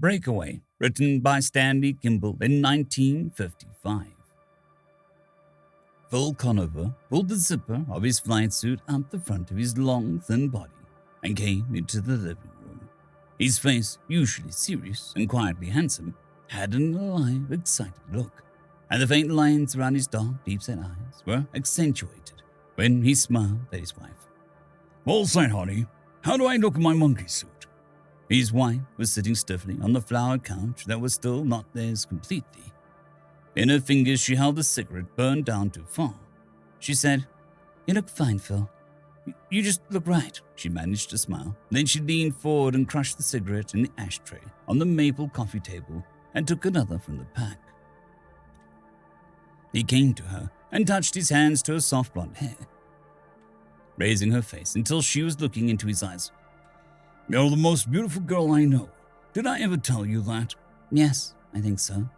Breakaway, written by Stanley Kimball in 1955. Phil Conover pulled the zipper of his flight suit up the front of his long, thin body and came into the living room. His face, usually serious and quietly handsome, had an alive, excited look, and the faint lines around his dark, deep-set eyes were accentuated when he smiled at his wife. "All set, honey. How do I look in my monkey suit?" His wife was sitting stiffly on the flowered couch that was still not theirs completely. In her fingers she held a cigarette burned down too far. She said, "You look fine, Phil. You just look right." She managed to smile. Then she leaned forward and crushed the cigarette in the ashtray on the maple coffee table and took another from the pack. He came to her and touched his hands to her soft blonde hair, raising her face until she was looking into his eyes. "You're the most beautiful girl I know. Did I ever tell you that?" "Yes, I think so.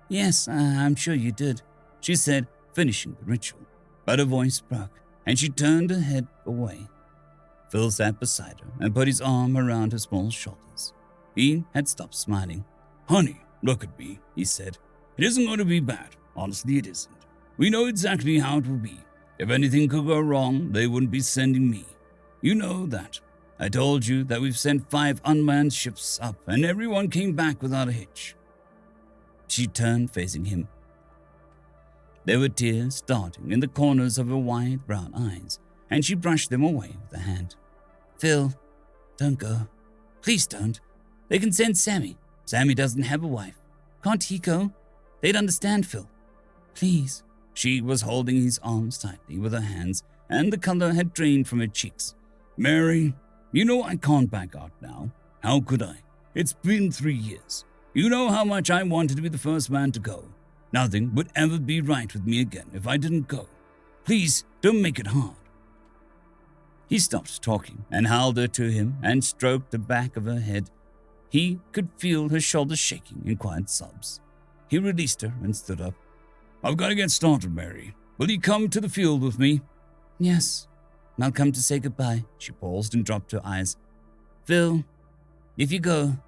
Yes, I'm sure you did," she said, finishing the ritual. But her voice broke, and she turned her head away. Phil sat beside her and put his arm around her small shoulders. He had stopped smiling. "Honey, look at me," he said. "It isn't going to be bad. Honestly, it isn't. We know exactly how it will be. If anything could go wrong, they wouldn't be sending me. You know that. I told you that we've sent 5 unmanned ships up, and everyone came back without a hitch." She turned facing him. There were tears starting in the corners of her wide brown eyes, and she brushed them away with a hand. "Phil, don't go. Please don't. They can send Sammy. Sammy doesn't have a wife. Can't he go? They'd understand, Phil. Please." She was holding his arms tightly with her hands, and the color had drained from her cheeks. "Mary, you know I can't back out now. How could I? It's been 3 years. You know how much I wanted to be the first man to go. Nothing would ever be right with me again if I didn't go. Please, don't make it hard." He stopped talking and held her to him and stroked the back of her head. He could feel her shoulders shaking in quiet sobs. He released her and stood up. "I've got to get started, Mary. Will you come to the field with me?" "Yes, and I'll come to say goodbye." She paused and dropped her eyes. "Phil, if you go,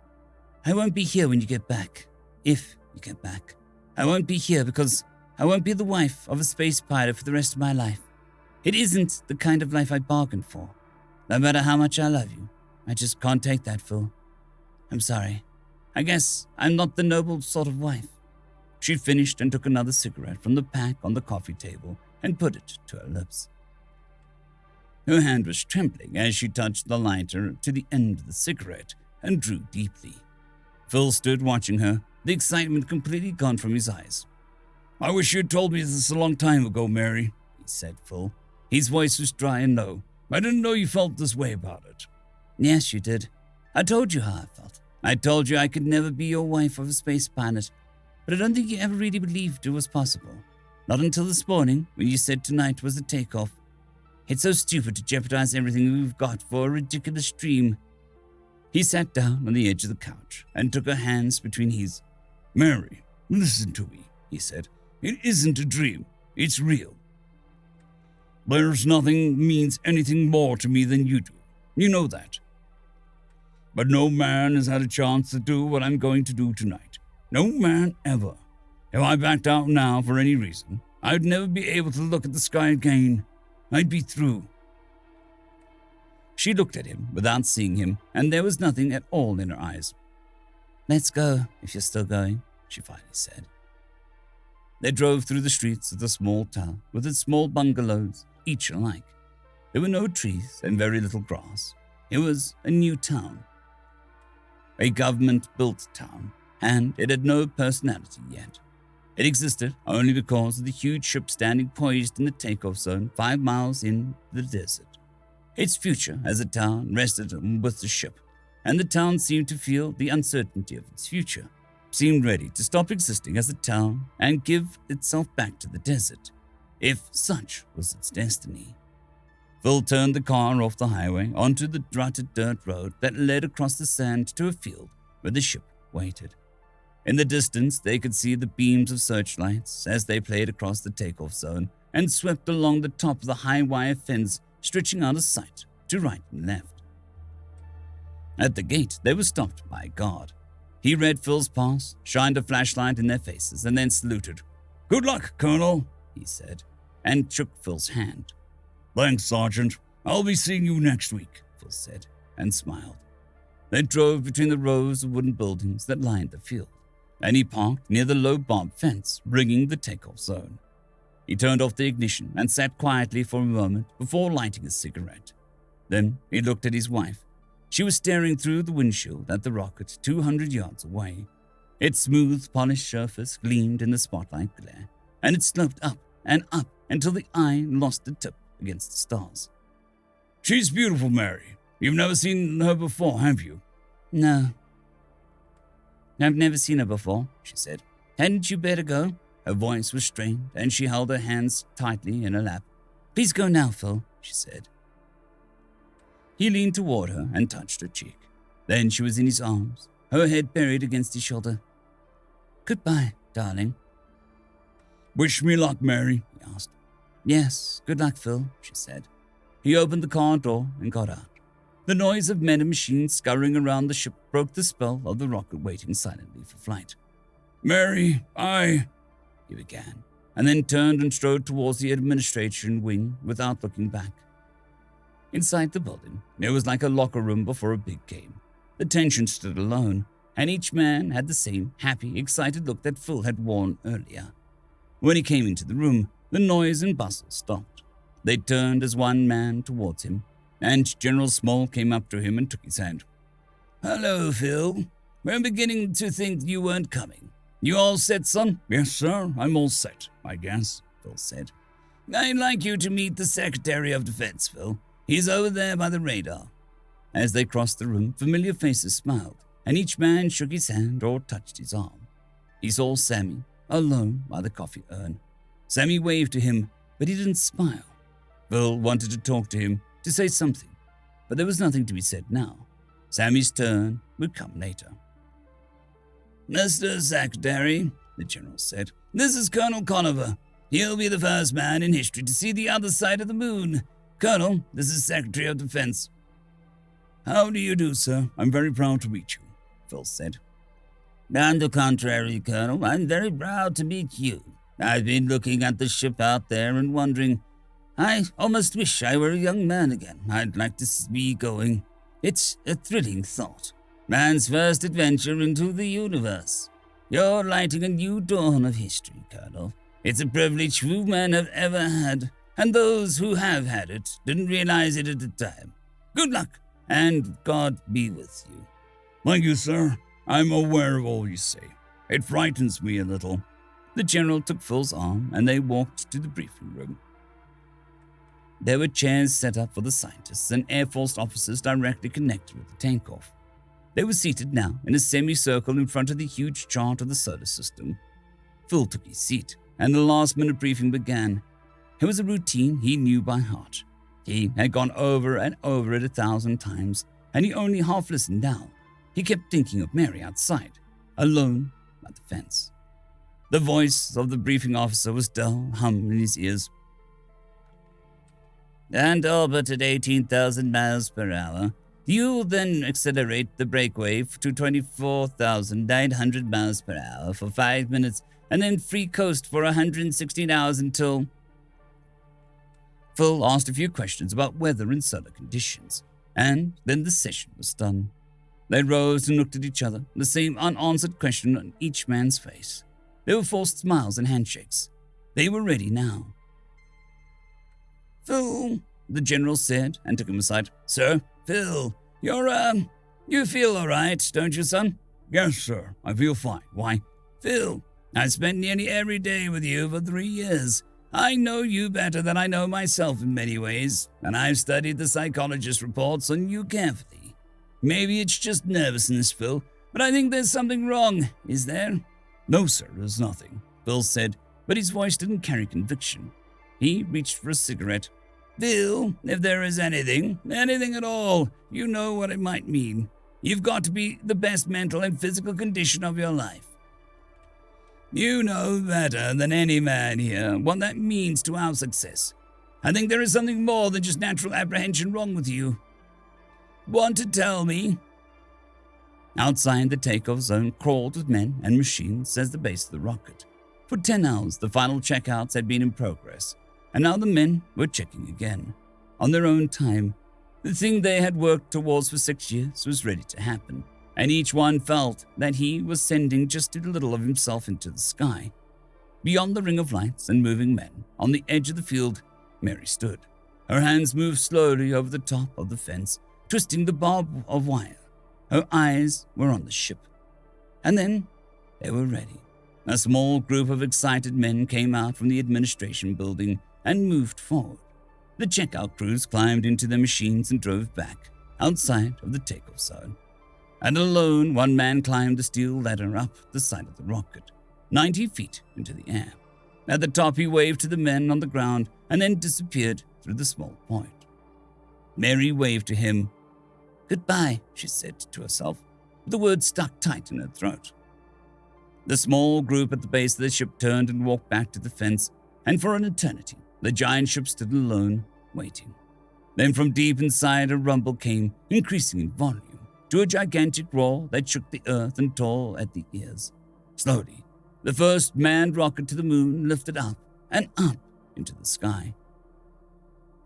I won't be here when you get back. If you get back. I won't be here because I won't be the wife of a space pilot for the rest of my life. It isn't the kind of life I bargained for. No matter how much I love you, I just can't take that, Phil. I'm sorry. I guess I'm not the noble sort of wife." She finished and took another cigarette from the pack on the coffee table and put it to her lips. Her hand was trembling as she touched the lighter to the end of the cigarette and drew deeply. Phil stood watching her, the excitement completely gone from his eyes. "I wish you'd told me this a long time ago, Mary," he said, full. His voice was dry and low. "I didn't know you felt this way about it." "Yes, you did. I told you how I felt. I told you I could never be your wife of a space pilot, but I don't think you ever really believed it was possible. Not until this morning, when you said tonight was the takeoff. It's so stupid to jeopardize everything we've got for a ridiculous dream." He sat down on the edge of the couch and took her hands between his. "Mary, listen to me," he said. "It isn't a dream. It's real. There's nothing means anything more to me than you do. You know that. But no man has had a chance to do what I'm going to do tonight. No man ever. If I backed out now for any reason, I'd never be able to look at the sky again. I'd be through." She looked at him without seeing him, and there was nothing at all in her eyes. "Let's go, if you're still going," she finally said. They drove through the streets of the small town with its small bungalows, each alike. There were no trees and very little grass. It was a new town. A government-built town, and it had no personality yet. It existed only because of the huge ship standing poised in the takeoff zone 5 miles in the desert. Its future as a town rested with the ship, and the town seemed to feel the uncertainty of its future, seemed ready to stop existing as a town and give itself back to the desert, if such was its destiny. Phil turned the car off the highway onto the rutted dirt road that led across the sand to a field where the ship waited. In the distance, they could see the beams of searchlights as they played across the takeoff zone and swept along the top of the high wire fence, stretching out of sight to right and left. At the gate, they were stopped by a guard. He read Phil's pass, shined a flashlight in their faces, and then saluted. "Good luck, Colonel," he said, and shook Phil's hand. "Thanks, Sergeant. I'll be seeing you next week," Phil said, and smiled. They drove between the rows of wooden buildings that lined the field, and he parked near the low barbed fence, ringing the takeoff zone. He turned off the ignition and sat quietly for a moment before lighting a cigarette. Then he looked at his wife. She was staring through the windshield at the rocket 200 yards away. Its smooth, polished surface gleamed in the spotlight glare, and it sloped up and up until the eye lost the tip against the stars. "She's beautiful, Mary. You've never seen her before, have you?" "No. I've never seen her before," she said. "Hadn't you better go?" Her voice was strained, and she held her hands tightly in her lap. "Please go now, Phil," she said. He leaned toward her and touched her cheek. Then she was in his arms, her head buried against his shoulder. "Goodbye, darling." "Wish me luck, Mary," he asked. "Yes, good luck, Phil," she said. He opened the car door and got out. The noise of men and machines scurrying around the ship broke the spell of the rocket waiting silently for flight. "Mary, he began, and then turned and strode towards the administration wing without looking back. Inside the building, it was like a locker room before a big game. The tension stood alone, and each man had the same happy, excited look that Phil had worn earlier. When he came into the room, the noise and bustle stopped. They turned as one man towards him, and General Small came up to him and took his hand. "Hello, Phil. We're beginning to think you weren't coming. You all set, son?" "Yes, sir. I'm all set, I guess," Phil said. "I'd like you to meet the Secretary of Defense, Phil. He's over there by the radar." As they crossed the room, familiar faces smiled, and each man shook his hand or touched his arm. He saw Sammy, alone by the coffee urn. Sammy waved to him, but he didn't smile. Phil wanted to talk to him, to say something, but there was nothing to be said now. Sammy's turn would come later. "Mr. Secretary," the general said, "this is Colonel Conover. He'll be the first man in history to see the other side of the moon. Colonel, this is Secretary of Defense." "How do you do, sir? I'm very proud to meet you," Phil said. "On the contrary, Colonel, I'm very proud to meet you. I've been looking at the ship out there and wondering, I almost wish I were a young man again. I'd like to be going. It's a thrilling thought. Man's first adventure into the universe. You're lighting a new dawn of history, Colonel. It's a privilege few men have ever had, and those who have had it didn't realize it at the time. Good luck, and God be with you." "Thank you, sir. I'm aware of all you say. It frightens me a little." The general took Phil's arm, and they walked to the briefing room. There were chairs set up for the scientists and Air Force officers directly connected with the takeoff. They were seated now in a semicircle in front of the huge chart of the solar system. Phil took his seat, and the last-minute briefing began. It was a routine he knew by heart. He had gone over and over it 1,000 times, and he only half listened now. He kept thinking of Mary outside, alone at the fence. The voice of the briefing officer was dull hum in his ears. "And orbit at 18,000 miles per hour. You will then accelerate the breakaway to 24,900 miles per hour for 5 minutes, and then free coast for 116 hours until..." Phil asked a few questions about weather and solar conditions, and then the session was done. They rose and looked at each other, the same unanswered question on each man's face. There were forced smiles and handshakes. They were ready now. "Phil," the general said, and took him aside. "Sir, Phil, you feel all right, don't you, son?" "Yes, sir. I feel fine. Why?" "Phil, I've spent nearly every day with you for 3 years. I know you better than I know myself in many ways, and I've studied the psychologist reports on you carefully. Maybe it's just nervousness, Phil, but I think there's something wrong. Is there?" "No, sir, there's nothing," Phil said, but his voice didn't carry conviction. He reached for a cigarette. "Phil, if there is anything at all, you know what it might mean. You've got to be the best mental and physical condition of your life. You know better than any man here what that means to our success. I think there is something more than just natural apprehension wrong with you. Want to tell me?" Outside the takeoff zone crawled with men and machines as the base of the rocket. For 10 hours, the final checkouts had been in progress, and now the men were checking again. On their own time, the thing they had worked towards for 6 years was ready to happen, and each one felt that he was sending just a little of himself into the sky. Beyond the ring of lights and moving men, on the edge of the field, Mary stood. Her hands moved slowly over the top of the fence, twisting the barb of wire. Her eyes were on the ship. And then they were ready. A small group of excited men came out from the administration building and moved forward. The checkout crews climbed into their machines and drove back, outside of the takeoff zone. And alone, one man climbed the steel ladder up the side of the rocket, 90 feet into the air. At the top, he waved to the men on the ground and then disappeared through the small point. Mary waved to him. "Goodbye," she said to herself, with the words stuck tight in her throat. The small group at the base of the ship turned and walked back to the fence, and for an eternity, the giant ship stood alone, waiting. Then from deep inside, a rumble came, increasing in volume, to a gigantic roar that shook the earth and tore at the ears. Slowly, the first manned rocket to the moon lifted up and up into the sky.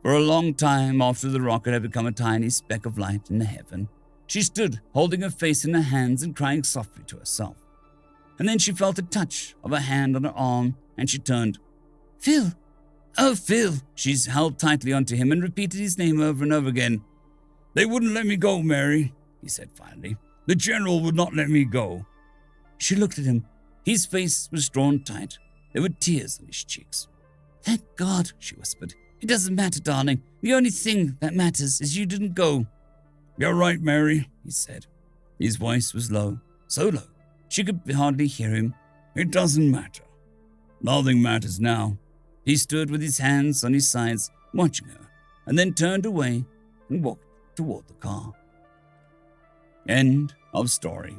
For a long time after the rocket had become a tiny speck of light in the heaven, she stood holding her face in her hands and crying softly to herself. And then she felt a touch of a hand on her arm, and she turned. "Phil! Oh, Phil!" She held tightly onto him and repeated his name over and over again. "They wouldn't let me go, Mary," he said finally. "The general would not let me go." She looked at him. His face was drawn tight. There were tears on his cheeks. "Thank God," she whispered. "It doesn't matter, darling. The only thing that matters is you didn't go." "You're right, Mary," he said. His voice was low, so low she could hardly hear him. "It doesn't matter. Nothing matters now." He stood with his hands on his sides, watching her, and then turned away and walked toward the car. End of story.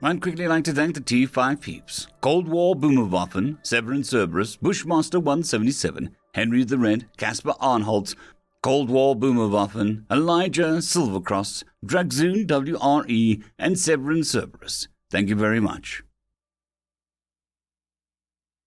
I'd quickly like to thank the T5 peeps: Cold War Boomerwaffen, Severin Cerberus, Bushmaster 177, Henry the Red, Caspar Arnholtz, Cold War Boomerwaffen, Elijah Silvercross, Dragzoon WRE, and Severin Cerberus. Thank you very much.